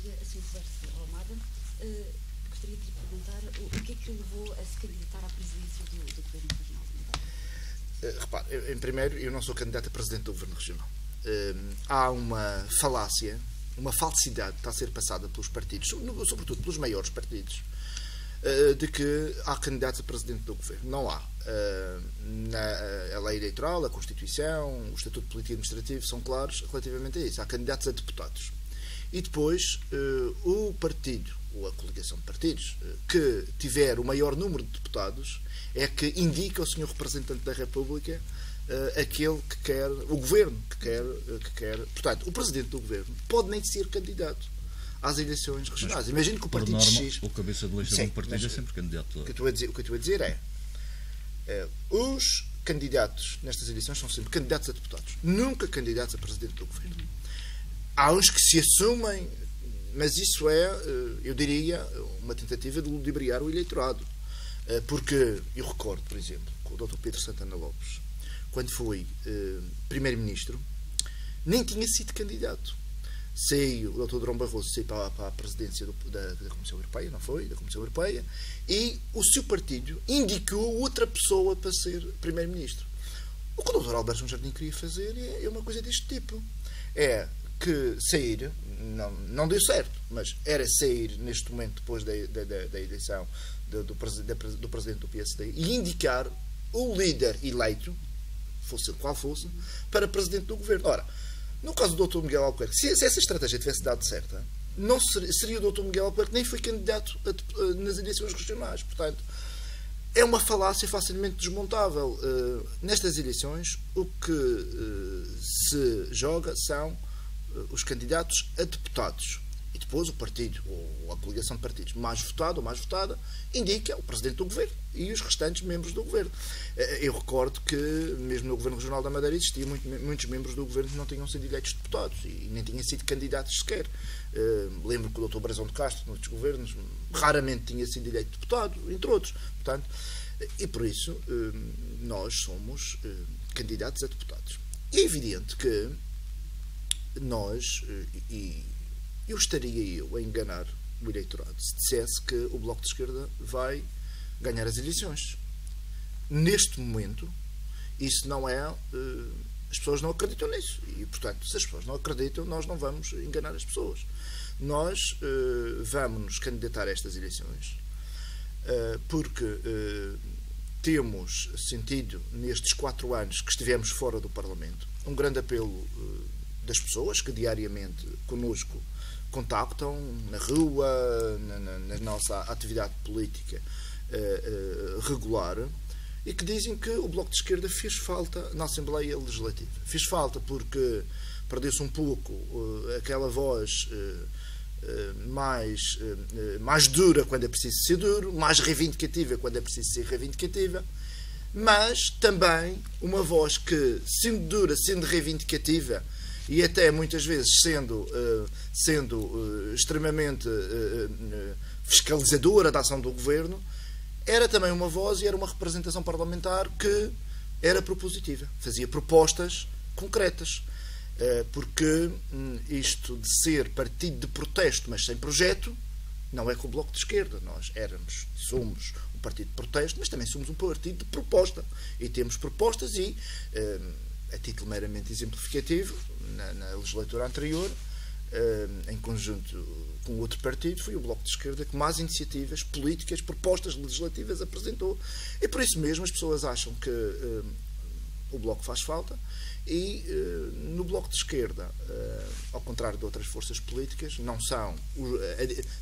Autarquia a Silvestre Almada. Gostaria de lhe perguntar o que é que o levou a se candidatar à presidência do Governo Regional? Repare, em primeiro, eu não sou candidato a presidente do Governo Regional. Há uma falácia, uma falsidade que está a ser passada pelos partidos, sobretudo pelos maiores partidos, de que há candidatos a presidente do Governo. Não há. A lei eleitoral, a Constituição, o Estatuto Político e Administrativo são claros relativamente a isso. Há candidatos a deputados. E depois, o partido, ou a coligação de partidos, que tiver o maior número de deputados, é que indica ao senhor representante da República aquele que quer, o governo que quer. Portanto, o presidente do governo pode nem ser candidato às eleições regionais. Imagino que o partido X... O cabeça de lista de um partido é sempre candidato. O que eu estou a dizer é os candidatos nestas eleições são sempre candidatos a deputados, nunca candidatos a presidente do governo. Há uns que se assumem, mas isso é, eu diria, uma tentativa de ludibriar o eleitorado. Porque eu recordo, por exemplo, que o Dr. Pedro Santana Lopes, quando foi primeiro-ministro, nem tinha sido candidato. Saiu, o Dr. Durão Barroso saiu para a presidência da Comissão Europeia, não foi? Da Comissão Europeia, e o seu partido indicou outra pessoa para ser primeiro-ministro. O que o Dr. Alberto João Jardim queria fazer é uma coisa deste tipo. É que sair, não deu certo, mas era sair neste momento, depois da eleição do presidente do PSD, e indicar o líder eleito, fosse ele qual fosse, para presidente do governo. Ora, no caso do Dr. Miguel Albuquerque, se essa estratégia tivesse dado certa, não seria o Dr. Miguel Albuquerque nem foi candidato nas eleições regionais. Portanto, é uma falácia facilmente desmontável. Nestas eleições, o que se joga são os candidatos a deputados. E depois o partido, ou a coligação de partidos mais votado ou mais votada, indica o presidente do governo e os restantes membros do governo. Eu recordo que, mesmo no Governo Regional da Madeira, existiam muitos membros do governo que não tinham sido eleitos deputados e nem tinham sido candidatos sequer. Lembro que o Dr. Brasão de Castro, noutros governos, raramente tinha sido eleito deputado, entre outros. Portanto, e por isso, nós somos candidatos a deputados. É evidente que nós, eu estaria a enganar o eleitorado se dissesse que o Bloco de Esquerda vai ganhar as eleições. Neste momento, isso não é... as pessoas não acreditam nisso. E, portanto, se as pessoas não acreditam, nós não vamos enganar as pessoas. Nós vamos nos candidatar a estas eleições porque temos sentido, nestes 4 anos que estivemos fora do Parlamento, um grande apelo das pessoas que diariamente connosco contactam na rua, na nossa atividade política regular, e que dizem que o Bloco de Esquerda fez falta na Assembleia Legislativa. Fez falta porque perdeu-se um pouco aquela voz mais dura quando é preciso ser duro, mais reivindicativa quando é preciso ser reivindicativa, mas também uma voz que, sendo dura, sendo reivindicativa, e até muitas vezes sendo extremamente fiscalizadora da ação do governo, era também uma voz e era uma representação parlamentar que era propositiva, fazia propostas concretas, porque isto de ser partido de protesto, mas sem projeto, não é com o Bloco de Esquerda. Nós somos um partido de protesto, mas também somos um partido de proposta, e temos propostas e, a título meramente exemplificativo, na legislatura anterior, em conjunto com outro partido, foi o Bloco de Esquerda que mais iniciativas políticas, propostas legislativas apresentou. E por isso mesmo as pessoas acham que o Bloco faz falta, e no Bloco de Esquerda, ao contrário de outras forças políticas,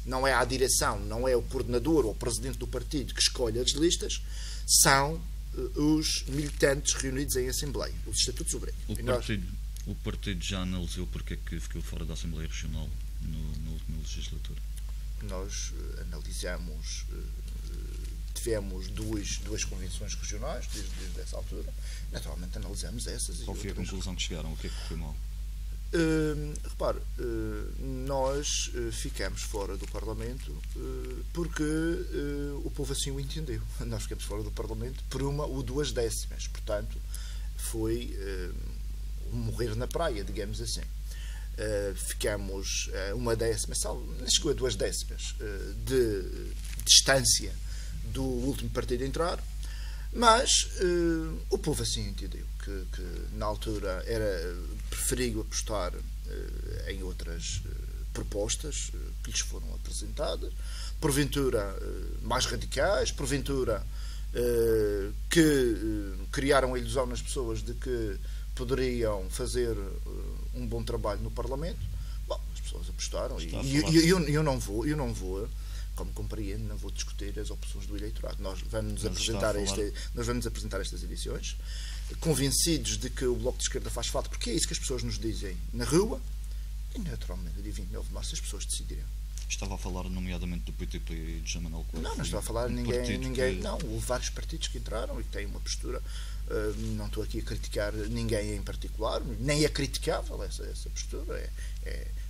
não é a direção, não é o coordenador ou o presidente do partido que escolhe as listas, são os militantes reunidos em Assembleia, os Estatutos Obreiros. O partido já analisou porque é que ficou fora da Assembleia Regional na última legislatura? Nós analisamos, tivemos duas convenções regionais desde essa altura. Naturalmente analisamos essas. Qual foi a conclusão que chegaram? O que é que correu mal? Repare, nós ficamos fora do Parlamento porque o povo assim o entendeu. Nós ficamos fora do Parlamento por 1 ou 2 décimas. Portanto, foi morrer na praia, digamos assim. ficamos uma décima, não chegou a 2 décimas de distância do último partido a entrar, mas o povo assim entendeu que na altura era preferível apostar em outras propostas que lhes foram apresentadas, porventura mais radicais, porventura que criaram a ilusão nas pessoas de que poderiam fazer um bom trabalho no Parlamento. Bom, as pessoas apostaram e eu não vou, como compreendo, não vou discutir as opções do eleitorado. Nós vamos apresentar estas eleições convencidos de que o Bloco de Esquerda faz falta, porque é isso que as pessoas nos dizem na rua, e naturalmente, no dia 29 de março, as pessoas decidirão. Estava a falar nomeadamente do PTP e de José Manuel Coelho. Não estava a falar de ninguém. Não, houve vários partidos que entraram e que têm uma postura. Não estou aqui a criticar ninguém em particular, nem é criticável essa postura.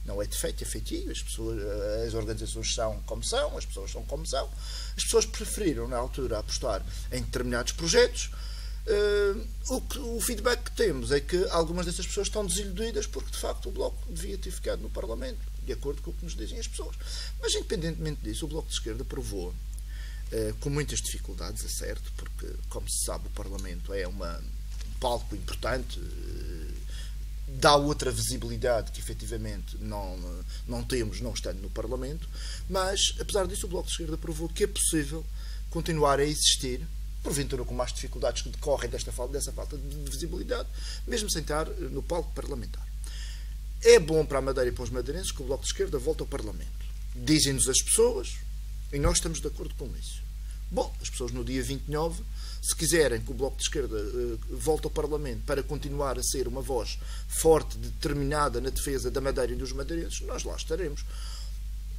Não é defeito, é feitio. As organizações são como são, as pessoas são como são. As pessoas preferiram, na altura, apostar em determinados projetos. O feedback que temos é que algumas dessas pessoas estão desiludidas porque, de facto, o Bloco devia ter ficado no Parlamento, de acordo com o que nos dizem as pessoas. Mas, independentemente disso, o Bloco de Esquerda provou, com muitas dificuldades, é certo, porque, como se sabe, o Parlamento é um palco importante, dá outra visibilidade que, efetivamente, não temos não estando no Parlamento, mas, apesar disso, o Bloco de Esquerda provou que é possível continuar a existir, porventura com mais dificuldades que decorrem dessa falta de visibilidade, mesmo sem estar no palco parlamentar. É bom para a Madeira e para os madeirenses que o Bloco de Esquerda volte ao Parlamento. Dizem-nos as pessoas e nós estamos de acordo com isso. Bom, as pessoas no dia 29, se quiserem que o Bloco de Esquerda volte ao Parlamento para continuar a ser uma voz forte, determinada na defesa da Madeira e dos madeirenses, nós lá estaremos.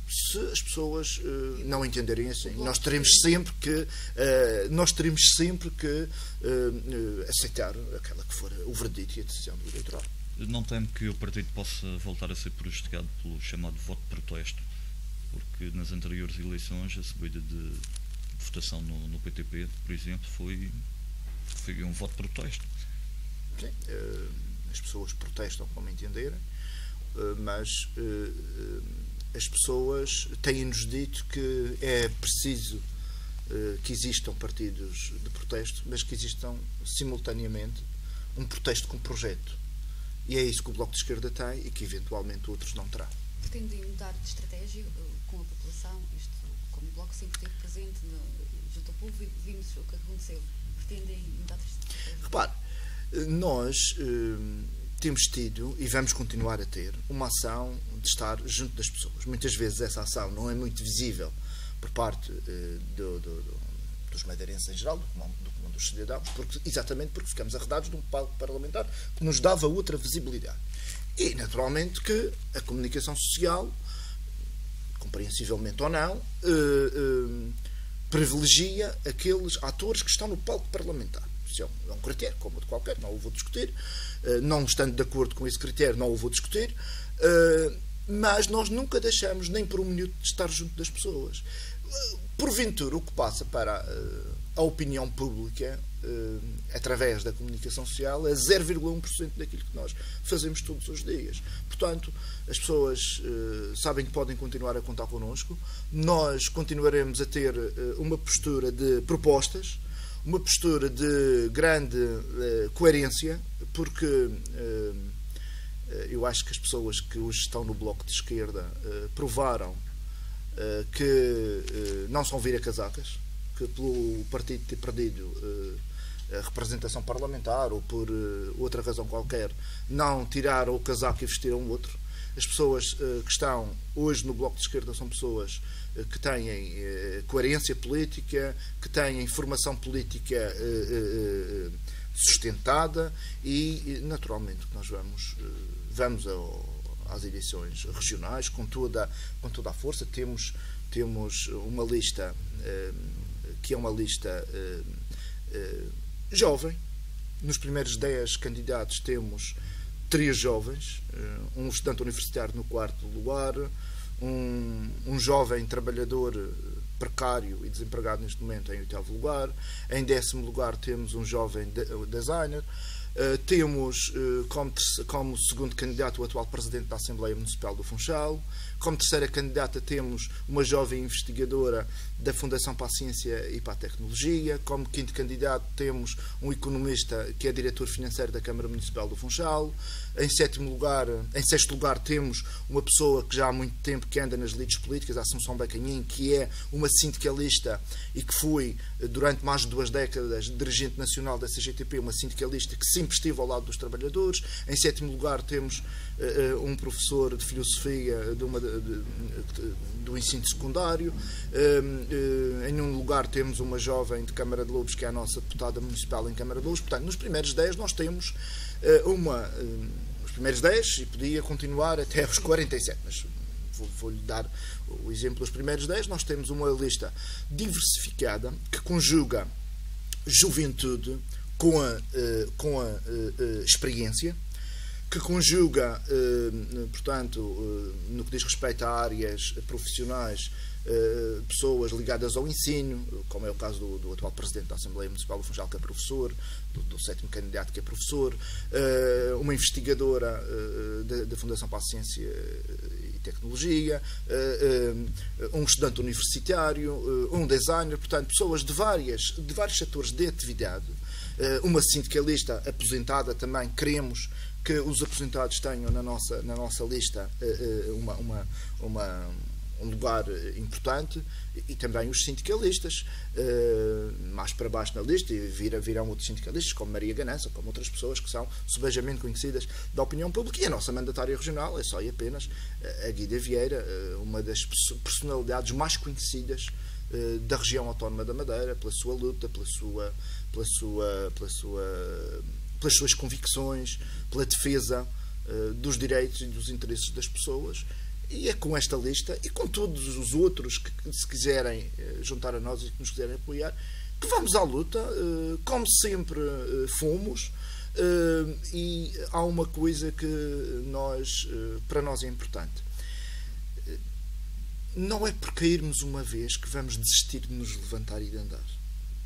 Se as pessoas não entenderem assim, nós teremos sempre que aceitar aquela que for o veredito e a decisão do eleitorado. Não temo que o partido possa voltar a ser prejudicado pelo chamado voto de protesto, porque nas anteriores eleições a subida de votação no PTP, por exemplo, foi um voto de protesto. Sim, as pessoas protestam como entenderem, mas as pessoas têm-nos dito que é preciso que existam partidos de protesto, mas que existam simultaneamente um protesto com projeto. E é isso que o Bloco de Esquerda tem e que eventualmente outros não terão. Pretendem mudar de estratégia com a população? Isto, como o Bloco sempre esteve presente junto ao povo, vimos o que aconteceu. Pretendem mudar de estratégia? Repare, nós temos tido e vamos continuar a ter uma ação de estar junto das pessoas. Muitas vezes essa ação não é muito visível por parte dos madeirenses em geral, do comum dos cidadãos, exatamente porque ficamos arredados de um palco parlamentar que nos dava outra visibilidade. E, naturalmente, que a comunicação social, compreensivelmente ou não, privilegia aqueles atores que estão no palco parlamentar. Isso é um critério, como o de qualquer, não o vou discutir. Não estando de acordo com esse critério, não o vou discutir. Mas nós nunca deixamos, nem por um minuto, de estar junto das pessoas. Porventura, o que passa para a opinião pública, através da comunicação social, é 0,1% daquilo que nós fazemos todos os dias. Portanto, as pessoas sabem que podem continuar a contar connosco. Nós continuaremos a ter uma postura de propostas, uma postura de grande coerência, porque eu acho que as pessoas que hoje estão no Bloco de Esquerda provaram que não são vira-casacas, que pelo partido ter perdido a representação parlamentar ou por outra razão qualquer não tiraram o casaco e vestiram outro. As pessoas que estão hoje no Bloco de Esquerda são pessoas que têm coerência política, que têm formação política sustentada e, naturalmente, que nós vamos às eleições regionais com toda a força. Temos uma lista que é uma lista jovem. Nos primeiros 10 candidatos temos 3 jovens, um estudante universitário no 4º lugar, um jovem trabalhador precário e desempregado neste momento em 8º lugar, em 10º lugar temos um jovem designer. Temos como segundo candidato o atual presidente da Assembleia Municipal do Funchal. Como terceira candidata temos uma jovem investigadora da Fundação para a Ciência e para a Tecnologia. Como quinto candidato temos um economista que é diretor financeiro da Câmara Municipal do Funchal. Em sexto lugar temos uma pessoa que já há muito tempo que anda nas lides políticas, a Assunção Bacanhim, que é uma sindicalista e que foi durante mais de 2 décadas dirigente nacional da CGTP, uma sindicalista que sempre esteve ao lado dos trabalhadores. Em sétimo lugar temos um professor de filosofia do ensino secundário. Em um lugar temos uma jovem de Câmara de Lobos, que é a nossa deputada municipal em Câmara de Lobos. Portanto, nos primeiros 10 nós temos os primeiros 10, e podia continuar até aos 47, mas vou-lhe dar o exemplo dos primeiros 10. Nós temos uma lista diversificada que conjuga juventude com a experiência, que conjuga, portanto, no que diz respeito a áreas profissionais, pessoas ligadas ao ensino, como é o caso do atual presidente da Assembleia Municipal do Funchal, que é professor, do sétimo candidato, que é professor, uma investigadora da Fundação para a Ciência e Tecnologia, um estudante universitário, um designer, portanto, pessoas de vários setores de atividade, uma sindicalista aposentada também. Queremos que os aposentados tenham na nossa lista um lugar importante, e também os sindicalistas. Mais para baixo na lista virão outros sindicalistas, como Maria Ganança, como outras pessoas que são subejamente conhecidas da opinião pública. E a nossa mandatária regional é só e apenas a Guida Vieira, uma das personalidades mais conhecidas da região autónoma da Madeira, pela sua luta, pelas suas convicções, pela defesa dos direitos e dos interesses das pessoas. E é com esta lista e com todos os outros que se quiserem juntar a nós e que nos quiserem apoiar, que vamos à luta, como sempre fomos. E há uma coisa que para nós é importante. Não é por cairmos uma vez que vamos desistir de nos levantar e de andar.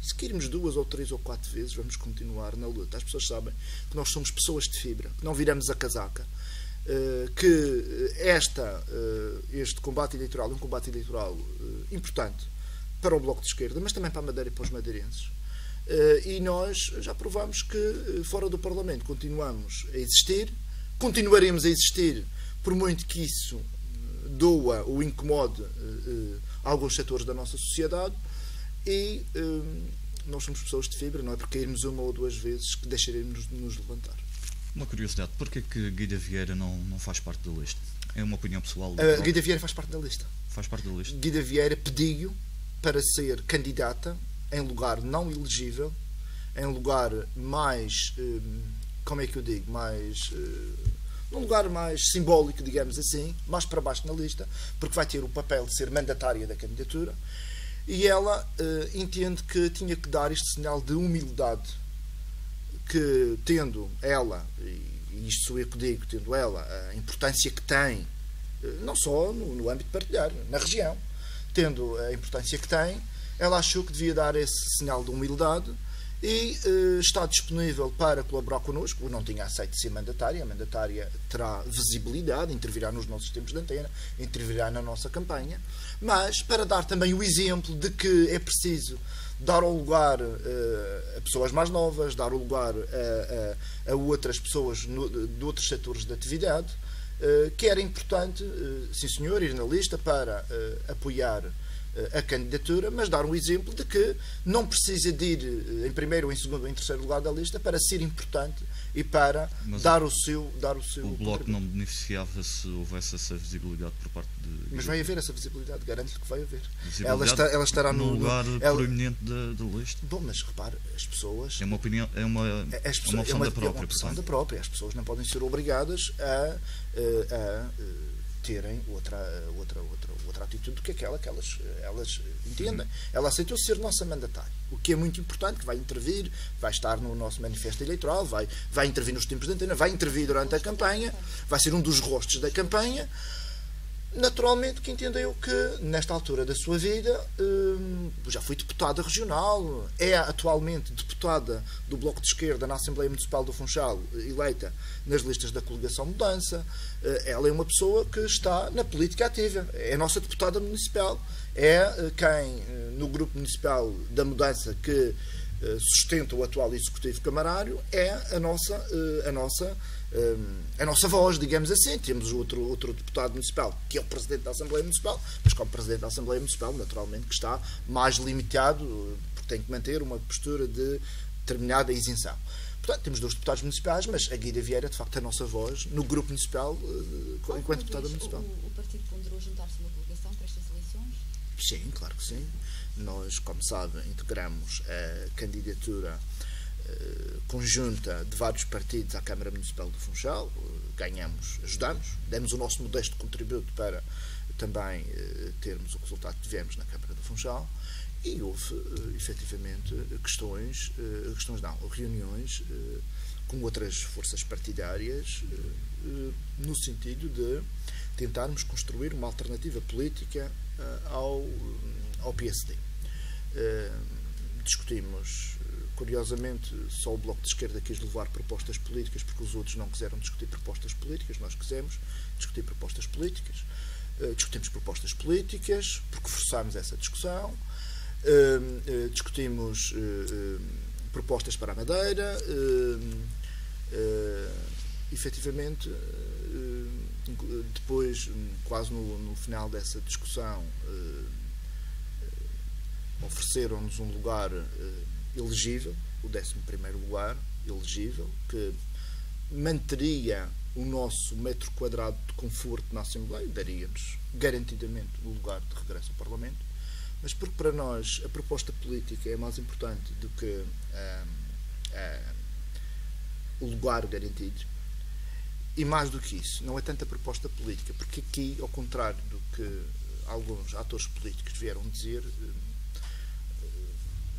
Se cairmos 2 ou 3 ou 4 vezes, vamos continuar na luta. As pessoas sabem que nós somos pessoas de fibra, que não viramos a casaca, que este combate eleitoral é um combate eleitoral importante para o Bloco de Esquerda, mas também para a Madeira e para os madeirenses. E nós já provamos que fora do Parlamento continuamos a existir, continuaremos a existir, por muito que isso doa ou incomode alguns setores da nossa sociedade. E nós somos pessoas de fibra, não é porque cairmos 1 ou 2 vezes que deixaremos de nos levantar. Uma curiosidade, porquê que Guida Vieira não faz parte da lista? É uma opinião pessoal? Guida Vieira faz parte da lista. Faz parte da lista? Guida Vieira pediu para ser candidata em lugar não elegível, em lugar mais, como é que eu digo, num lugar mais simbólico, digamos assim, mais para baixo na lista, porque vai ter o papel de ser mandatária da candidatura. E ela entende que tinha que dar este sinal de humildade, que tendo ela, e isto sou eu que digo, tendo ela a importância que tem, não só no âmbito partilhar, na região, tendo a importância que tem, ela achou que devia dar esse sinal de humildade e está disponível para colaborar connosco. Não tinha aceito ser mandatária. A mandatária terá visibilidade, intervirá nos nossos tempos de antena, intervirá na nossa campanha, mas para dar também o exemplo de que é preciso dar o lugar a pessoas mais novas, dar o lugar a outras pessoas de outros setores de atividade, que era importante, sim senhor, ir na lista para apoiar a candidatura, mas dar um exemplo de que não precisa de ir em primeiro, ou em segundo ou em terceiro lugar da lista para ser importante e para dar o seu O Bloco não beneficiava se houvesse essa visibilidade por parte de... Mas vai haver essa visibilidade, garanto-lhe que vai haver. Ela estará no lugar proeminente da lista. Bom, mas repare, as pessoas... É uma opinião, é uma opção da própria. É uma opção da própria. As pessoas não podem ser obrigadas a terem outra atitude do que aquela que elas entendem. Ela aceitou ser nossa mandatária, o que é muito importante, que vai intervir, vai estar no nosso manifesto eleitoral, vai intervir nos tempos de antena, vai intervir durante a campanha, vai ser um dos rostos da campanha. Naturalmente que entendeu que, nesta altura da sua vida, já foi deputada regional, é atualmente deputada do Bloco de Esquerda na Assembleia Municipal do Funchal, eleita nas listas da Coligação Mudança. Ela é uma pessoa que está na política ativa, é a nossa deputada municipal, é quem, no grupo municipal da Mudança que sustenta o atual Executivo Camarário, é a nossa voz, digamos assim. Temos outro deputado municipal, que é o Presidente da Assembleia Municipal, mas como Presidente da Assembleia Municipal, naturalmente que está mais limitado, porque tem que manter uma postura de determinada isenção. Portanto, temos 2 deputados municipais, mas a Guida Vieira, de facto, é a nossa voz no grupo municipal, enquanto deputada municipal. O partido ponderou juntar-se a uma coligação para estas eleições? Sim, claro que sim. Nós, como sabe, integramos a candidatura conjunta de vários partidos à Câmara Municipal do Funchal, ajudamos, demos o nosso modesto contributo para também termos o resultado que tivemos na Câmara do Funchal, e houve efetivamente reuniões com outras forças partidárias no sentido de tentarmos construir uma alternativa política ao PSD. Discutimos, curiosamente, só o Bloco de Esquerda quis levar propostas políticas, porque os outros não quiseram discutir propostas políticas. Nós quisemos discutir propostas políticas. Discutimos propostas políticas, porque forçámos essa discussão. Discutimos propostas para a Madeira. Efetivamente, depois, quase no final dessa discussão, ofereceram-nos um lugar elegível, o 11º lugar elegível, que manteria o nosso metro quadrado de conforto na Assembleia, daria-nos garantidamente o lugar de regresso ao Parlamento, mas porque para nós a proposta política é mais importante do que o lugar garantido. E mais do que isso, não é tanta proposta política, porque aqui, ao contrário do que alguns atores políticos vieram dizer,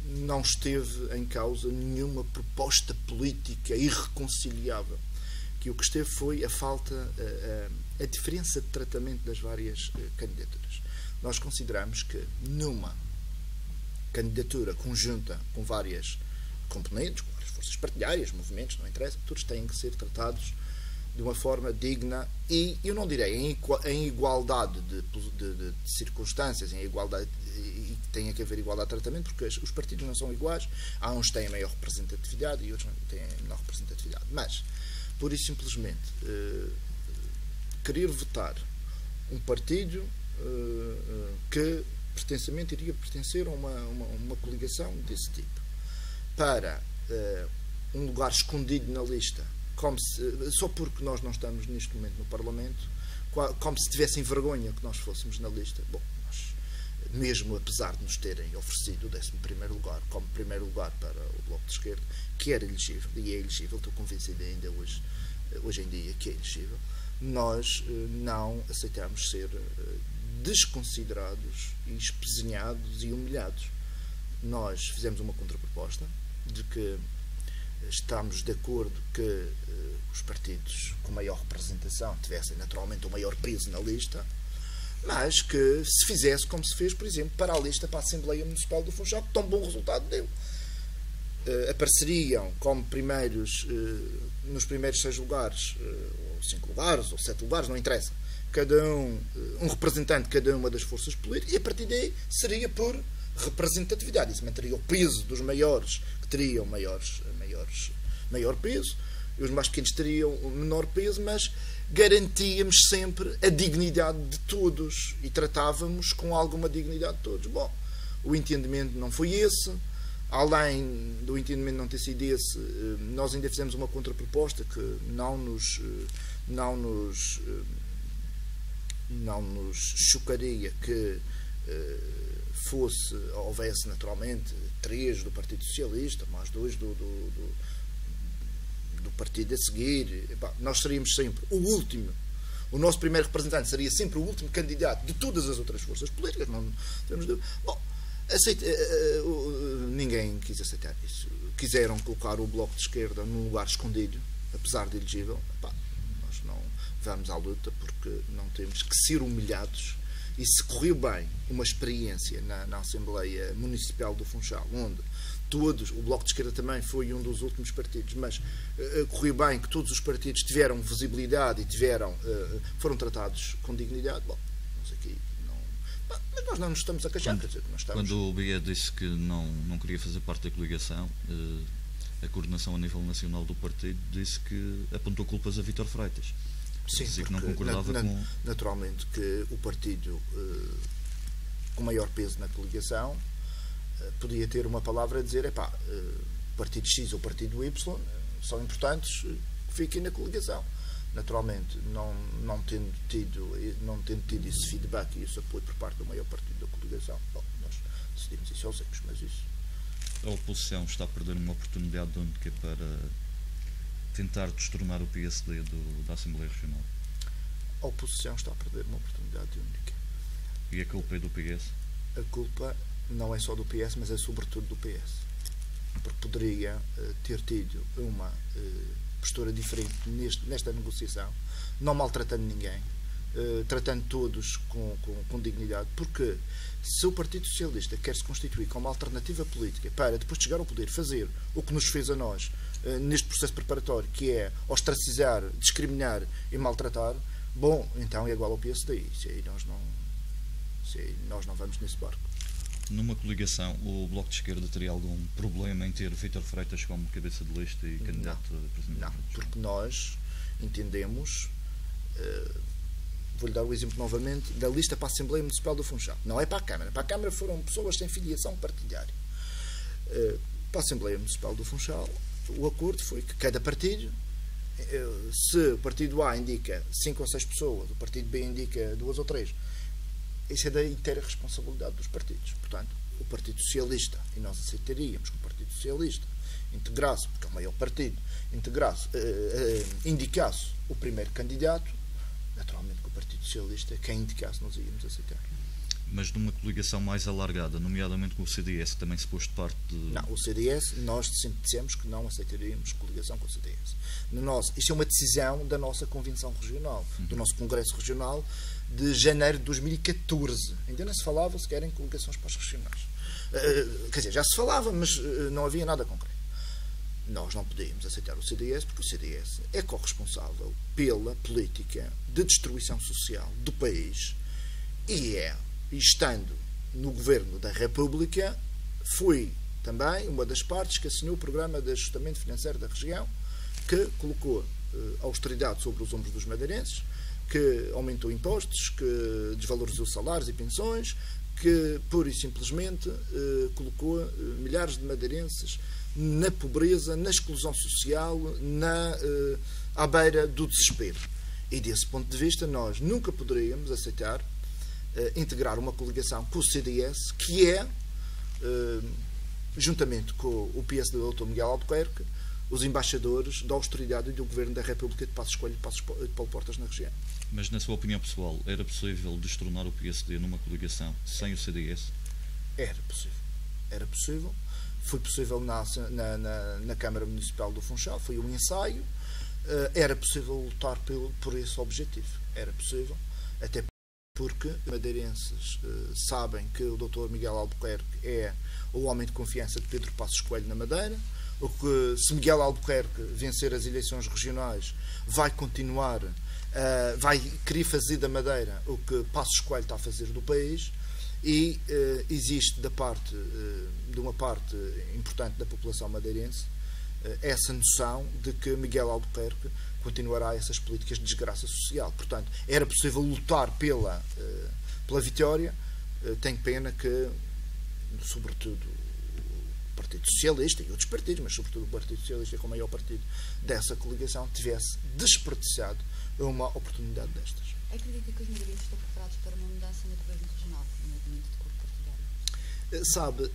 não esteve em causa nenhuma proposta política irreconciliável. Que o que esteve foi a diferença de tratamento das várias candidaturas. Nós consideramos que numa candidatura conjunta com várias componentes, com várias forças partidárias, movimentos, não interessa, todos têm que ser tratados de uma forma digna e, eu não direi em igualdade de circunstâncias, em igualdade, e tem que haver igualdade de tratamento, porque os partidos não são iguais. Há uns que têm maior representatividade e outros não têm menor representatividade. Mas, pura e simplesmente, querer votar um partido que pretensamente iria pertencer a uma coligação desse tipo para um lugar escondido na lista, só porque nós não estamos neste momento no Parlamento, como se tivessem vergonha que nós fôssemos na lista. Bom, nós, mesmo apesar de nos terem oferecido o 11º lugar como primeiro lugar para o Bloco de Esquerda, que era elegível, e é elegível, estou convencido ainda hoje em dia que é elegível, nós não aceitamos ser desconsiderados e espezinhados e humilhados. Nós fizemos uma contraproposta de que estamos de acordo que os partidos com maior representação tivessem naturalmente um maior peso na lista, mas que se fizesse como se fez, por exemplo, para a lista para a Assembleia Municipal do Funchal, que tão bom resultado deu. Apareceriam como primeiros, nos primeiros 6 lugares, ou 5 lugares, ou 7 lugares, não interessa, cada um representante de cada uma das forças políticas, e a partir daí seria por representatividade. Isso manteria o peso dos maiores, que teriam maior peso, e os mais pequenos teriam menor peso, mas garantíamos sempre a dignidade de todos e tratávamos com alguma dignidade de todos. Bom, o entendimento não foi esse. Além do entendimento não ter sido esse, nós ainda fizemos uma contraproposta que não nos chocaria que houvesse naturalmente 3 do Partido Socialista, mais 2 do partido a seguir. Nós seríamos sempre o último. O nosso primeiro representante seria sempre o último candidato de todas as outras forças políticas. Não temos dúvida. Bom, ninguém quis aceitar isso. Quiseram colocar o Bloco de Esquerda num lugar escondido, apesar de elegível. Nós vamos à luta, porque não temos que ser humilhados. E se correu bem uma experiência na Assembleia Municipal do Funchal, onde todos, o Bloco de Esquerda também foi um dos últimos partidos, mas correu bem que todos os partidos tiveram visibilidade e foram tratados com dignidade, bom, nós aqui não... Mas nós não nos estamos a queixar, quer dizer, nós estamos... Quando o BE disse que não queria fazer parte da coligação, a coordenação a nível nacional do partido disse que apontou culpas a Vítor Freitas. Sim, dizia que não concordava com... Naturalmente que o partido com maior peso na coligação podia ter uma palavra a dizer, o partido X ou o partido Y são importantes, que fiquem na coligação. Naturalmente, não tendo tido esse feedback e esse apoio por parte do maior partido da coligação, bom, nós decidimos isso aos ecos, mas isso... A oposição está a perder uma oportunidade única para tentar destornar o PSD da Assembleia Regional. A oposição está a perder uma oportunidade única. E a culpa é do PS? A culpa não é só do PS, mas é sobretudo do PS. Porque poderia ter tido uma postura diferente nesta negociação, não maltratando ninguém, tratando todos com dignidade, porque se o Partido Socialista quer se constituir como alternativa política para, depois de chegar ao poder, fazer o que nos fez a nós neste processo preparatório, que é ostracizar, discriminar e maltratar, bom, então é igual ao PSD. Isso aí nós não vamos nesse barco. Numa coligação, o Bloco de Esquerda teria algum problema em ter Vítor Freitas como cabeça de lista e candidato a presidente? Não, porque nós entendemos, vou-lhe dar o exemplo novamente, da lista para a Assembleia Municipal do Funchal. Não é para a Câmara. Para a Câmara foram pessoas sem filiação partidária. Para a Assembleia Municipal do Funchal, o acordo foi que cada partido, se o partido A indica 5 ou 6 pessoas, o partido B indica 2 ou 3, isso é da inteira responsabilidade dos partidos. Portanto, o Partido Socialista, e nós aceitaríamos que o Partido Socialista integrasse, porque é o maior partido, indicasse o primeiro candidato, naturalmente que o Partido Socialista, quem indicasse, nós íamos aceitar. Mas numa coligação mais alargada, nomeadamente com o CDS, que também se pôs de parte de... Não, o CDS, nós sempre dissemos que não aceitaríamos coligação com o CDS. Isto é uma decisão da nossa convenção regional, do nosso Congresso Regional, de janeiro de 2014. Ainda não se falava sequer em coligações para as regionais. Quer dizer, já se falava, mas não havia nada concreto. Nós não podíamos aceitar o CDS, porque o CDS é corresponsável pela política de destruição social do país e estando no Governo da República, foi também uma das partes que assinou o Programa de Ajustamento Financeiro da região, que colocou austeridade sobre os ombros dos madeirenses, que aumentou impostos, que desvalorizou salários e pensões, que pura e simplesmente colocou milhares de madeirenses na pobreza, na exclusão social, à beira do desespero. E desse ponto de vista nós nunca poderíamos aceitar integrar uma coligação com o CDS, que é, juntamente com o PSD do Dr. Miguel Albuquerque, os embaixadores da austeridade e do Governo da República de Passos Coelho e de Paulo Portas na região. Mas, na sua opinião pessoal, era possível destronar o PSD numa coligação sem o CDS? Era possível. Era possível. Foi possível na Câmara Municipal do Funchal, foi um ensaio. Era possível lutar por esse objetivo. Era possível, até porque madeirenses sabem que o Dr. Miguel Albuquerque é o homem de confiança de Pedro Passos Coelho na Madeira, o que, se Miguel Albuquerque vencer as eleições regionais, vai continuar, vai querer fazer da Madeira o que Passos Coelho está a fazer do país, e existe de uma parte importante da população madeirense essa noção de que Miguel Albuquerque continuará essas políticas de desgraça social. Portanto, era possível lutar pela vitória. Tenho pena que, sobretudo, o Partido Socialista e outros partidos, mas sobretudo o Partido Socialista, como maior partido dessa coligação, tivesse desperdiçado uma oportunidade destas. Acredita que os madeirenses estão preparados para uma mudança no governo regional, no movimento de cor partidário? Sabe,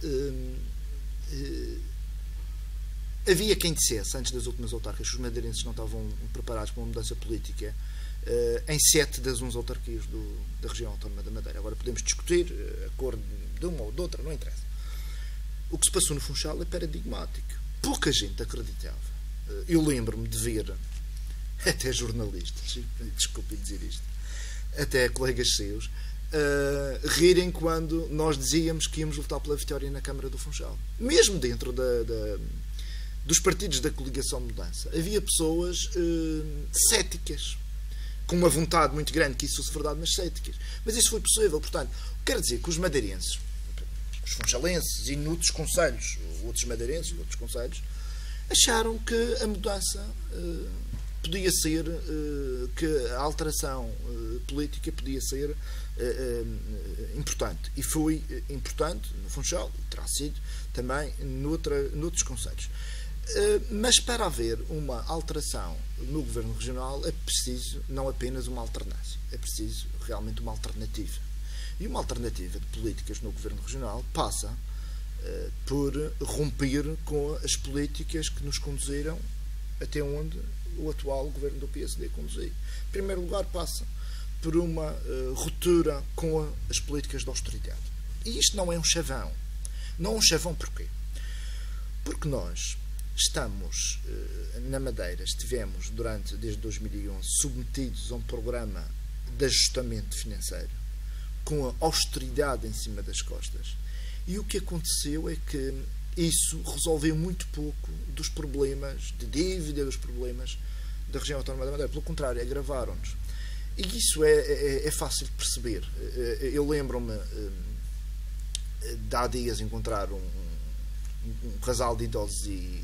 havia quem dissesse, antes das últimas autárquicas, que os madeirenses não estavam preparados para uma mudança política em 7 das 11 autarquias da região autónoma da Madeira. Agora podemos discutir a cor de uma ou de outra, não interessa. O que se passou no Funchal é paradigmático. Pouca gente acreditava. Eu lembro-me de ver até jornalistas, desculpe dizer isto, até colegas seus, rirem quando nós dizíamos que íamos lutar pela vitória na Câmara do Funchal. Mesmo dentro dos partidos da coligação de mudança, havia pessoas céticas, com uma vontade muito grande que isso fosse verdade, mas céticas. Mas isso foi possível. Portanto, quero dizer que os madeirenses, os funchalenses e noutros concelhos, outros madeirenses, outros concelhos, acharam que a mudança podia ser, que a alteração política podia ser importante. E foi importante no Funchal, e terá sido também noutros concelhos. Mas para haver uma alteração no governo regional é preciso não apenas uma alternância, é preciso realmente uma alternativa. E uma alternativa de políticas no governo regional passa por romper com as políticas que nos conduziram até onde o atual governo do PSD conduziu. Em primeiro lugar, passa por uma ruptura com as políticas de austeridade. E isto não é um chavão. Não é um chavão porquê? Porque nós estamos, na Madeira, estivemos desde 2011 submetidos a um programa de ajustamento financeiro com a austeridade em cima das costas. E o que aconteceu é que isso resolveu muito pouco dos problemas de dívida, dos problemas da região autónoma da Madeira. Pelo contrário, agravaram-nos. E isso é fácil de perceber. Eu lembro-me de há dias encontrar um casal de idosos e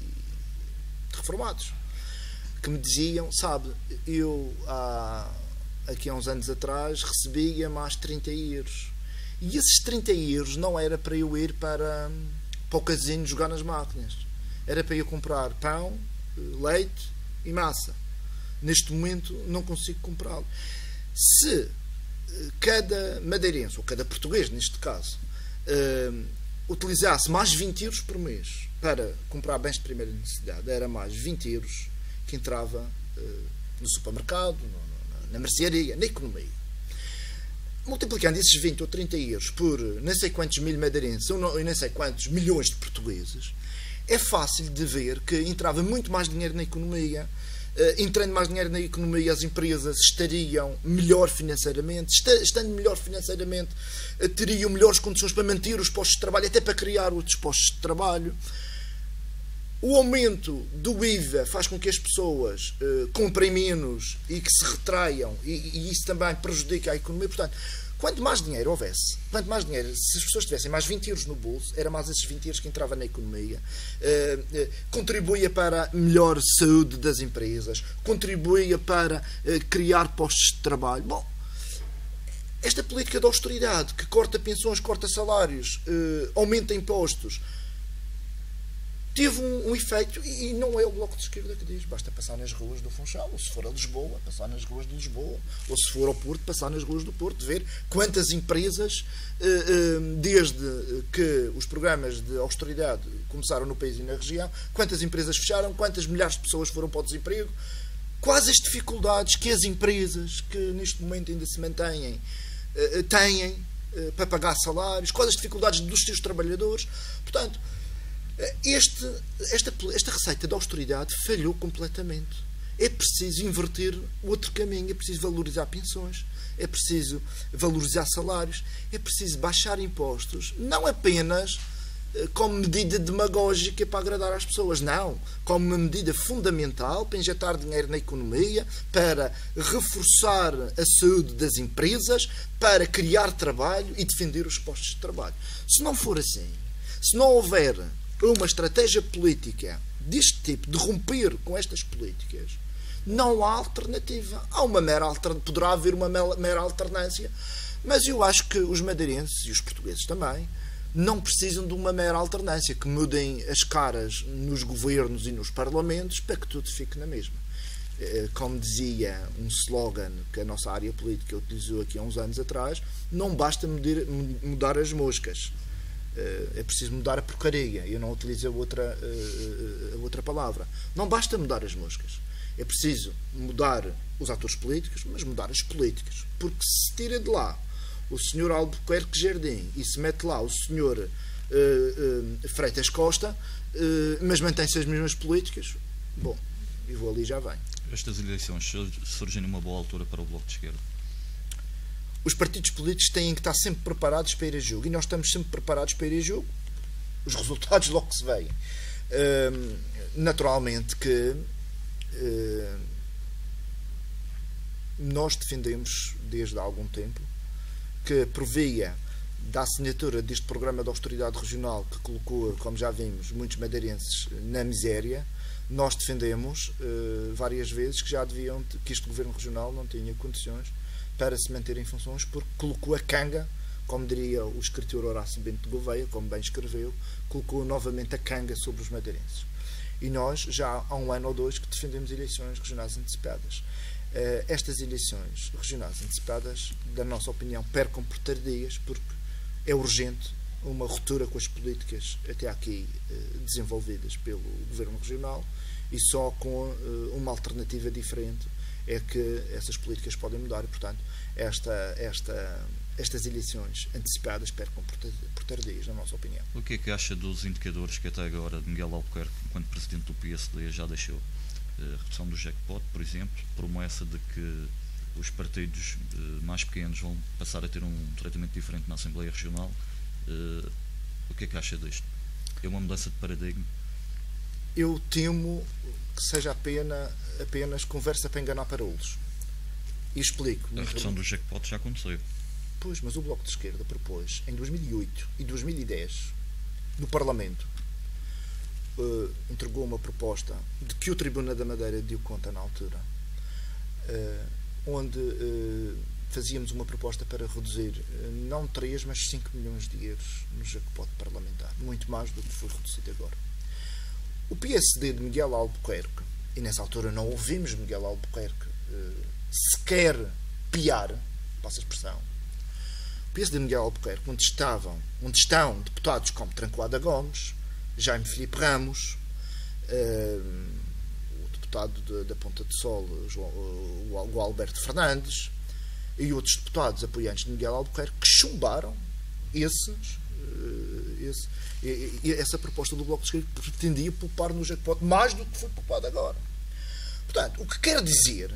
reformados que me diziam, sabe, eu aqui há uns anos atrás recebia mais 30 euros e esses 30 euros não era para eu ir para o casino jogar nas máquinas, era para eu comprar pão, leite e massa. Neste momento não consigo comprá-lo. Se cada madeirense, ou cada português neste caso, utilizasse mais 20 euros por mês para comprar bens de primeira necessidade, era mais 20 euros que entrava no supermercado, na mercearia, na economia. Multiplicando esses 20 ou 30 euros por não sei quantos mil madeirenses ou não sei quantos milhões de portugueses, é fácil de ver que entrava muito mais dinheiro na economia. Entrando mais dinheiro na economia, as empresas estariam melhor financeiramente, estando melhor financeiramente, teriam melhores condições para manter os postos de trabalho, até para criar outros postos de trabalho. O aumento do IVA faz com que as pessoas comprem menos e que se retraiam, e isso também prejudica a economia. Portanto, quanto mais dinheiro houvesse, quanto mais dinheiro, se as pessoas tivessem mais 20 euros no bolso, era mais esses 20 euros que entravam na economia, contribuía para a melhor saúde das empresas, contribuía para criar postos de trabalho. Bom, esta política de austeridade, que corta pensões, corta salários, aumenta impostos, teve um efeito, e não é o Bloco de Esquerda que diz, basta passar nas ruas do Funchal, ou se for a Lisboa, passar nas ruas de Lisboa, ou se for ao Porto, passar nas ruas do Porto, ver quantas empresas, desde que os programas de austeridade começaram no país e na região, quantas empresas fecharam, quantas milhares de pessoas foram para o desemprego, quais as dificuldades que as empresas que neste momento ainda se mantêm têm para pagar salários, quais as dificuldades dos seus trabalhadores. Portanto, esta receita de austeridade falhou completamente. É preciso inverter outro caminho, é preciso valorizar pensões, é preciso valorizar salários, é preciso baixar impostos, não apenas como medida demagógica para agradar às pessoas, não, como uma medida fundamental para injetar dinheiro na economia, para reforçar a saúde das empresas, para criar trabalho e defender os postos de trabalho. Se não for assim, se não houver uma estratégia política deste tipo, de romper com estas políticas, não há alternativa. Poderá haver uma mera alternância, mas eu acho que os madeirenses e os portugueses também não precisam de uma mera alternância, que mudem as caras nos governos e nos parlamentos para que tudo fique na mesma. Como dizia um slogan que a nossa área política utilizou aqui há uns anos atrás, não basta mudar as moscas, é preciso mudar a porcaria. Eu não utilizo a outra palavra. Não basta mudar as moscas, é preciso mudar os atores políticos, mas mudar as políticas, porque se tira de lá o Sr. Albuquerque Jardim e se mete lá o Sr. Freitas Costa, mas mantém-se as mesmas políticas, bom, e vou ali e já venho. Estas eleições surgem numa boa altura para o Bloco de Esquerda? Os partidos políticos têm que estar sempre preparados para ir a jogo, e nós estamos sempre preparados para ir a jogo. Os resultados logo se veem. Naturalmente que nós defendemos desde há algum tempo que, por via da assinatura deste programa de austeridade regional que colocou, como já vimos, muitos madeirenses na miséria, nós defendemos várias vezes que que este governo regional não tinha condições para se manter em funções, porque colocou a canga, como diria o escritor Horácio Bento de Gouveia, como bem escreveu, colocou novamente a canga sobre os madeirenses. E nós já há um ano ou dois que defendemos eleições regionais antecipadas. Estas eleições regionais antecipadas, da nossa opinião, percam por tardias, porque é urgente uma ruptura com as políticas até aqui desenvolvidas pelo governo regional, e só com uma alternativa diferente é que essas políticas podem mudar, e portanto estas eleições antecipadas percam por tardias, na nossa opinião. O que é que acha dos indicadores que até agora Miguel Albuquerque, enquanto presidente do PSD, já deixou? A redução do jackpot, por exemplo, promessa de que os partidos mais pequenos vão passar a ter um tratamento diferente na Assembleia Regional. O que é que acha disto? É uma mudança de paradigma? Eu temo que seja apenas conversa para enganar parolos. E explico. A redução do jackpot já aconteceu. Pois, mas o Bloco de Esquerda propôs em 2008 e 2010 no Parlamento, entregou uma proposta de que o Tribunal da Madeira deu conta na altura, onde fazíamos uma proposta para reduzir não 3, mas 5 milhões de euros no jackpot parlamentar, muito mais do que foi reduzido agora. O PSD de Miguel Albuquerque, e nessa altura não ouvimos Miguel Albuquerque sequer piar, passa a expressão, o PSD de Miguel Albuquerque, onde estão deputados como Trancoada Gomes, Jaime Filipe Ramos, o deputado da Ponta de Sol, o Alberto Fernandes, e outros deputados apoiantes de Miguel Albuquerque, que chumbaram essa proposta do Bloco de Esquerda, que pretendia poupar no jackpot mais do que foi poupado agora. Portanto, o que quer dizer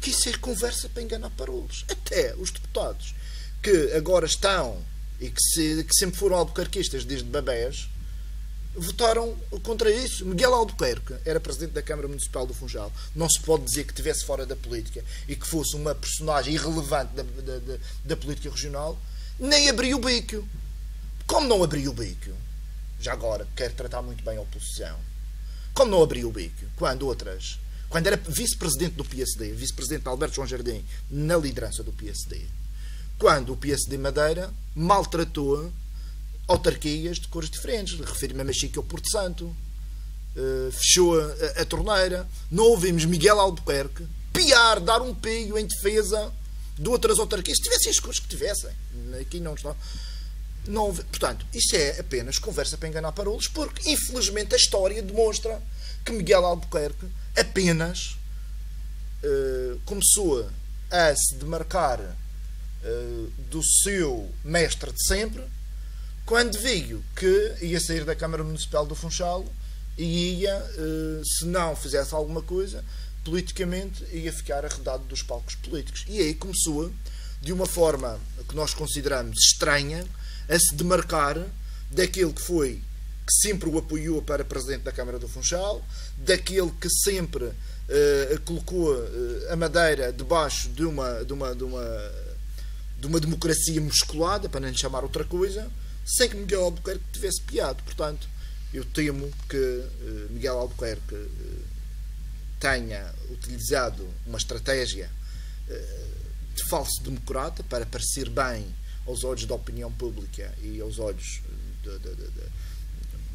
que isso é conversa para enganar parolos. Até os deputados que agora estão e que sempre foram albuquerquistas desde babés votaram contra isso. Miguel Albuquerque era presidente da Câmara Municipal do Funchal. Não se pode dizer que estivesse fora da política e que fosse uma personagem irrelevante da política regional. Nem abriu o bico. Como não abriu o bico? Já agora, quero tratar muito bem a oposição. Como não abriu o bico? Quando era vice-presidente do PSD, vice-presidente Alberto João Jardim, na liderança do PSD, quando o PSD Madeira maltratou autarquias de cores diferentes, refiro-me a Machique ou Porto Santo, fechou a torneira. Não ouvimos Miguel Albuquerque piar, dar um pio em defesa de outras autarquias, se tivessem as cores que tivessem. Aqui não está. Não, portanto, isso é apenas conversa para enganar parolos, porque infelizmente a história demonstra que Miguel Albuquerque apenas começou a se demarcar do seu mestre de sempre quando viu que ia sair da Câmara Municipal do Funchal e ia, se não fizesse alguma coisa, politicamente ia ficar arredado dos palcos políticos. E aí começou, de uma forma que nós consideramos estranha, a se demarcar daquele que sempre o apoiou para presidente da Câmara do Funchal, daquele que sempre colocou a Madeira debaixo de uma democracia musculada, para não lhe chamar outra coisa, sem que Miguel Albuquerque tivesse piado. Portanto, eu temo que Miguel Albuquerque tenha utilizado uma estratégia de falso democrata para parecer bem aos olhos da opinião pública e aos olhos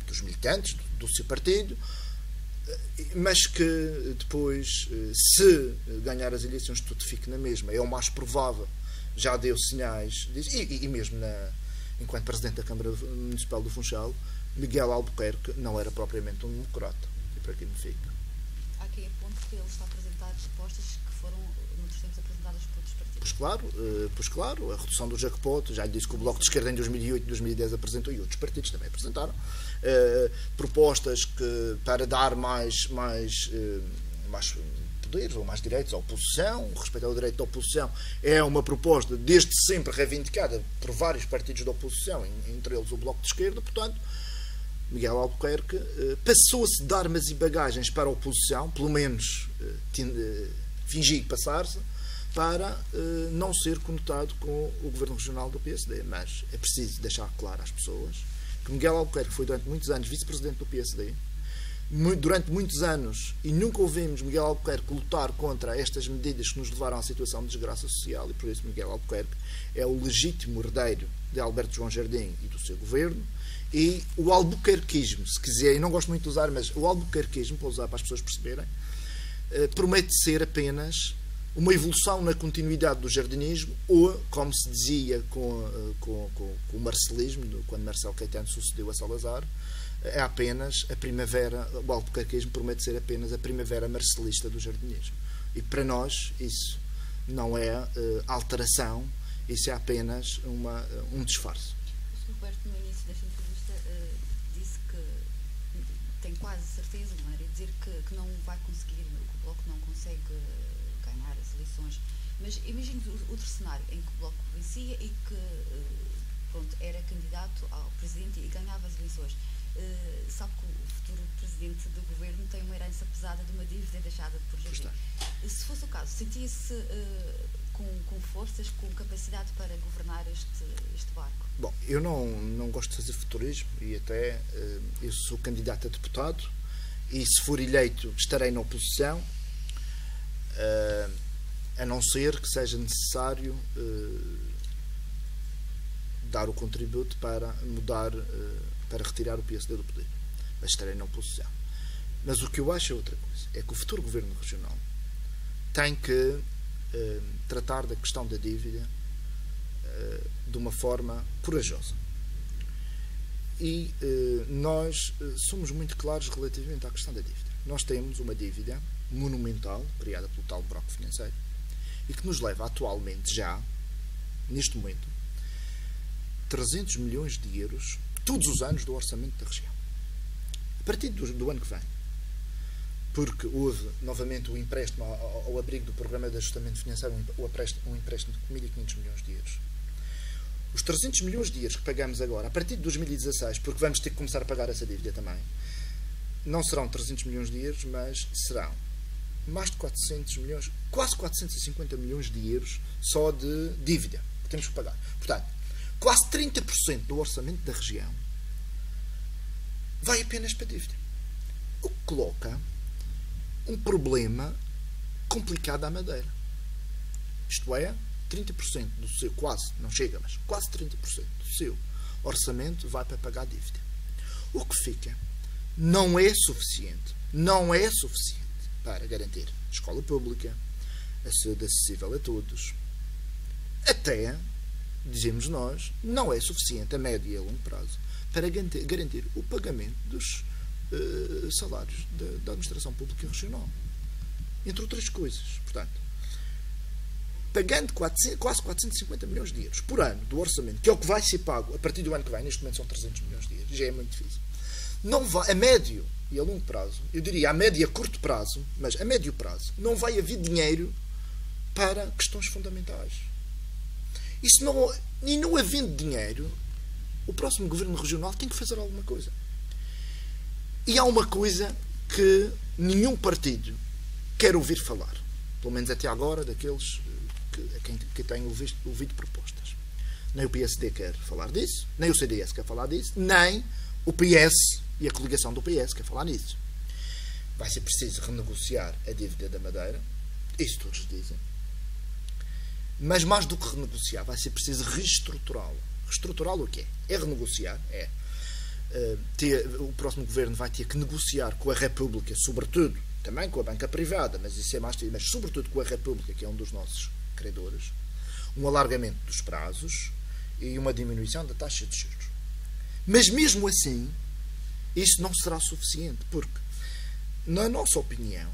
dos militantes do seu partido, mas que depois, se ganhar as eleições, tudo fique na mesma. É o mais provável. Já deu sinais disso, e mesmo enquanto presidente da Câmara Municipal do Funchal, Miguel Albuquerque não era propriamente um democrata. E para aqui me fica. Há quem aponte que ele está a apresentar propostas que foram, noutros tempos, apresentadas por outros partidos. Pois claro, a redução do jackpot, já lhe disse que o Bloco de Esquerda em 2008 e 2010 apresentou, e outros partidos também apresentaram, propostas para dar mais mais poderes ou mais direitos à oposição. Respeitar o direito da oposição é uma proposta desde sempre reivindicada por vários partidos da oposição, entre eles o Bloco de Esquerda. Portanto, Miguel Albuquerque passou-se de armas e bagagens para a oposição, pelo menos fingir passar-se, para não ser conotado com o governo regional do PSD. Mas é preciso deixar claro às pessoas que Miguel Albuquerque foi durante muitos anos vice-presidente do PSD, durante muitos anos, e nunca ouvimos Miguel Albuquerque lutar contra estas medidas que nos levaram à situação de desgraça social, e por isso Miguel Albuquerque é o legítimo herdeiro de Alberto João Jardim e do seu governo. E o albuquerquismo, se quiser, e não gosto muito de usar, mas o albuquerquismo, para usar para as pessoas perceberem, promete ser apenas uma evolução na continuidade do jardinismo, ou, como se dizia com o marcelismo, quando Marcelo Caetano sucedeu a Salazar, é apenas a primavera. O albuquerquismo promete ser apenas a primavera marcelista do jardinismo. E para nós isso não é alteração, isso é apenas um disfarce. O Roberto, no início desta entrevista, disse que tem quase certeza, não era dizer que não vai conseguir, que o Bloco não consegue ganhar as eleições, mas imagine outro cenário em que o Bloco vencia e que pronto, era candidato ao presidente e ganhava as eleições. Sabe que o futuro presidente do governo tem uma herança pesada de uma dívida deixada por Jardim. Se fosse o caso, sentia-se com forças, com capacidade para governar este barco? Bom, eu não gosto de fazer futurismo, e até eu sou candidato a deputado, e se for eleito estarei na oposição, a não ser que seja necessário dar o contributo para mudar, para retirar o PSD do poder. Mas estarei na oposição. Mas o que eu acho é outra coisa. É que o futuro governo regional tem que tratar da questão da dívida de uma forma corajosa. E nós somos muito claros relativamente à questão da dívida. Nós temos uma dívida monumental, criada pelo tal bloco financeiro, e que nos leva atualmente já, neste momento, 300 milhões de euros todos os anos do orçamento da região. A partir do ano que vem, porque houve novamente o empréstimo ao abrigo do Programa de Ajustamento Financeiro, um empréstimo de 1.500 milhões de euros. Os 300 milhões de euros que pagamos agora, a partir de 2016, porque vamos ter que começar a pagar essa dívida também, não serão 300 milhões de euros, mas serão mais de 400 milhões, quase 450 milhões de euros só de dívida que temos que pagar. Portanto, quase 30% do orçamento da região vai apenas para a dívida. O que coloca um problema complicado à Madeira. Isto é, 30% do seu, quase, não chega, mas quase 30% do seu orçamento vai para pagar a dívida. O que fica não é suficiente para garantir a escola pública, a saúde acessível a todos. Até, dizemos nós, não é suficiente a médio e a longo prazo para garantir o pagamento dos salários da administração pública regional. Entre outras coisas. Portanto, pagando quase 450 milhões de euros por ano do orçamento, que é o que vai ser pago a partir do ano que vem, neste momento são 300 milhões de euros, já é muito difícil. Não vai, a médio e a longo prazo, eu diria a médio e a curto prazo, mas a médio prazo, não vai haver dinheiro para questões fundamentais. E não havendo dinheiro, o próximo governo regional tem que fazer alguma coisa. E há uma coisa que nenhum partido quer ouvir falar, pelo menos até agora, daqueles que têm ouvido propostas. Nem o PSD quer falar disso, nem o CDS quer falar disso, nem o PS e a coligação do PS quer falar nisso. Vai ser preciso renegociar a dívida da Madeira, isso todos dizem. Mas mais do que renegociar, vai ser preciso reestruturá-lo. Reestruturá-lo o quê? É renegociar, o próximo governo vai ter que negociar com a República, sobretudo, também com a banca privada, mas isso é mais, mas sobretudo com a República, que é um dos nossos credores, um alargamento dos prazos e uma diminuição da taxa de juros. Mas mesmo assim, isso não será suficiente, porque, na nossa opinião,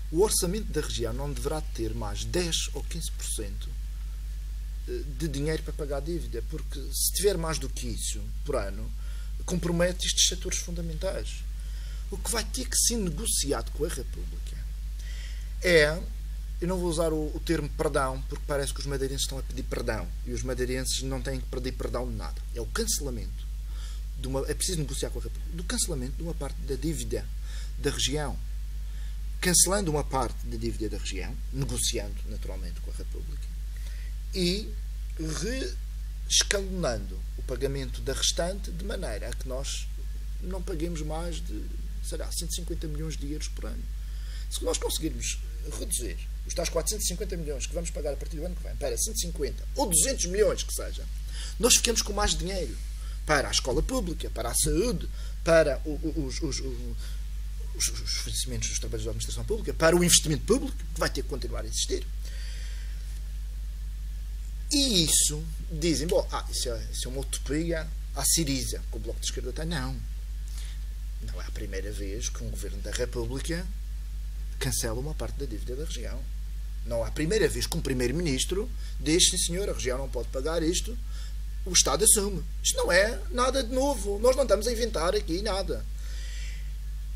o orçamento da região não deverá ter mais 10 ou 15% de dinheiro para pagar a dívida, porque se tiver mais do que isso por ano, compromete estes setores fundamentais. O que vai ter que ser negociado com a República eu não vou usar o termo perdão, porque parece que os madeirenses estão a pedir perdão, e os madeirenses não têm que pedir perdão de nada. É o cancelamento, é preciso negociar com a República, do cancelamento de uma parte da dívida da região. Cancelando uma parte da dívida da região, negociando naturalmente com a República, e reescalonando o pagamento da restante de maneira a que nós não paguemos mais de, será, 150 milhões de euros por ano. Se nós conseguirmos reduzir os tais 450 milhões que vamos pagar a partir do ano que vem para 150 ou 200 milhões que seja, nós ficamos com mais dinheiro para a escola pública, para a saúde, para os fornecimentos dos trabalhos da administração pública, para o investimento público, que vai ter que continuar a existir. E isso, dizem, bom, isso é uma utopia à Siriza, que o Bloco de Esquerda tem. Não. Não é a primeira vez que um governo da República cancela uma parte da dívida da região. Não é a primeira vez que um primeiro-ministro diz, sim senhor, a região não pode pagar isto, o Estado assume. Isto não é nada de novo. Nós não estamos a inventar aqui nada.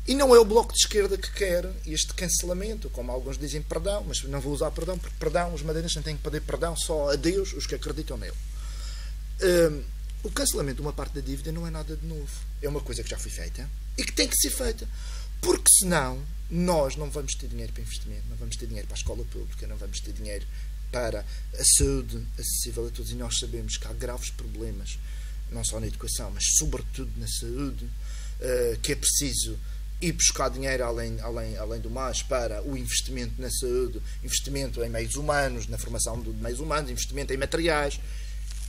E não é o Bloco de Esquerda que quer este cancelamento, como alguns dizem perdão, mas não vou usar perdão, porque perdão, os madeirenses não têm que pedir perdão só a Deus, os que acreditam nele. O cancelamento de uma parte da dívida não é nada de novo. É uma coisa que já foi feita e que tem que ser feita. Porque senão nós não vamos ter dinheiro para investimento, não vamos ter dinheiro para a escola pública, não vamos ter dinheiro para a saúde acessível a todos. E nós sabemos que há graves problemas, não só na educação, mas sobretudo na saúde, que é preciso ir buscar dinheiro além do mais para o investimento na saúde, investimento em meios humanos, na formação de meios humanos, investimento em materiais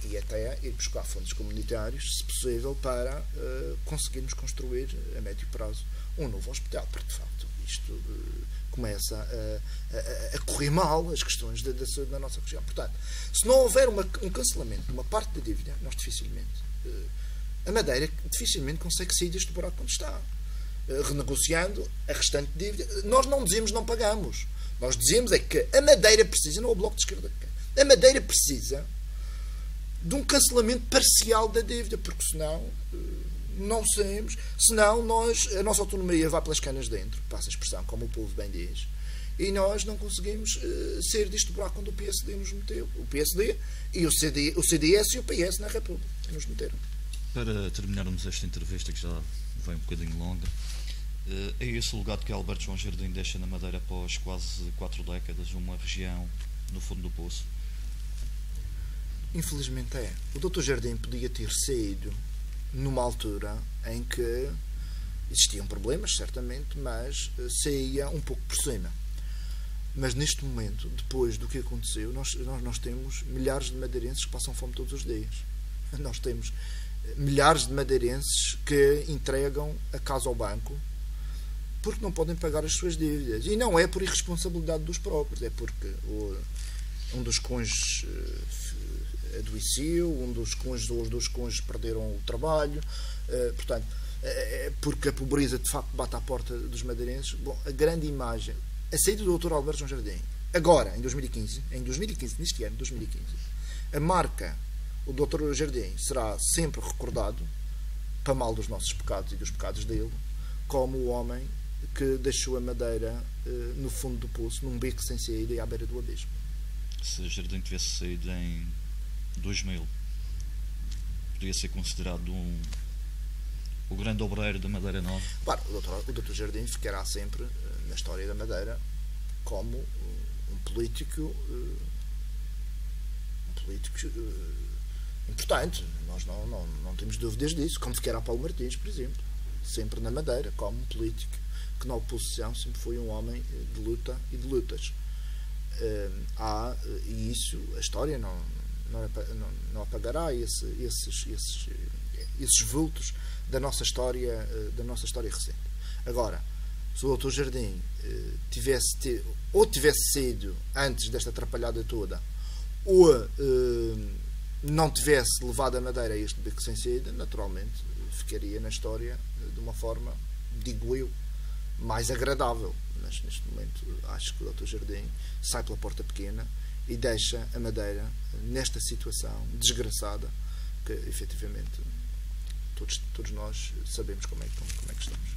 e até ir buscar fundos comunitários, se possível, para conseguirmos construir a médio prazo um novo hospital, porque de facto isto começa a correr mal as questões da saúde na nossa região. Portanto, se não houver um cancelamento de uma parte da dívida, nós dificilmente, a Madeira dificilmente consegue sair deste buraco onde está. Renegociando a restante dívida, nós não dizemos não pagamos. Nós dizemos é que a Madeira precisa, não é o Bloco de Esquerda, a Madeira precisa de um cancelamento parcial da dívida, porque senão não saímos, senão a nossa autonomia vai pelas canas dentro, passa a expressão, como o povo bem diz, e nós não conseguimos sair deste buraco onde o PSD nos meteu. O PSD e o CDS e o PS na República nos meteram. Para terminarmos esta entrevista, que já vai um bocadinho longa, é esse o legado que Alberto João Jardim deixa na Madeira após quase 4 décadas, uma região no fundo do poço? Infelizmente é. O Dr. Jardim podia ter saído numa altura em que existiam problemas, certamente, mas saía um pouco por cima. Mas neste momento, depois do que aconteceu, nós temos milhares de madeirenses que passam fome todos os dias. Nós temos milhares de madeirenses que entregam a casa ao banco porque não podem pagar as suas dívidas. E não é por irresponsabilidade dos próprios, é porque um dos cônjuges adoeceu, um dos cônjuges ou os dois cônjuges perderam o trabalho, portanto, porque a pobreza de facto bate à porta dos madeirenses. Bom, a grande imagem, a saída do Dr. Alberto João Jardim, agora, em 2015, neste ano, 2015, a marca, o Dr. Jardim será sempre recordado, para mal dos nossos pecados e dos pecados dele, como o homem que deixou a Madeira no fundo do poço, num beco sem saída e à beira do abismo. Se Jardim tivesse saído em 2000, poderia ser considerado o grande obreiro da Madeira Nova? Claro, o Dr. Jardim ficará sempre na história da Madeira como um político importante. Nós não temos dúvidas disso, como ficará Paulo Martins, por exemplo, sempre na Madeira, como um político que na oposição sempre foi um homem de luta e de lutas. E isso, a história não apagará esses vultos da nossa história recente. Agora, se o Dr. Jardim tivesse saído antes desta atrapalhada toda, ou não tivesse levado a Madeira a este beco sem saída, naturalmente ficaria na história de uma forma, digo eu, mais agradável. Mas neste momento acho que o Dr. Jardim sai pela porta pequena e deixa a Madeira nesta situação desgraçada que efetivamente todos nós sabemos como é que estamos.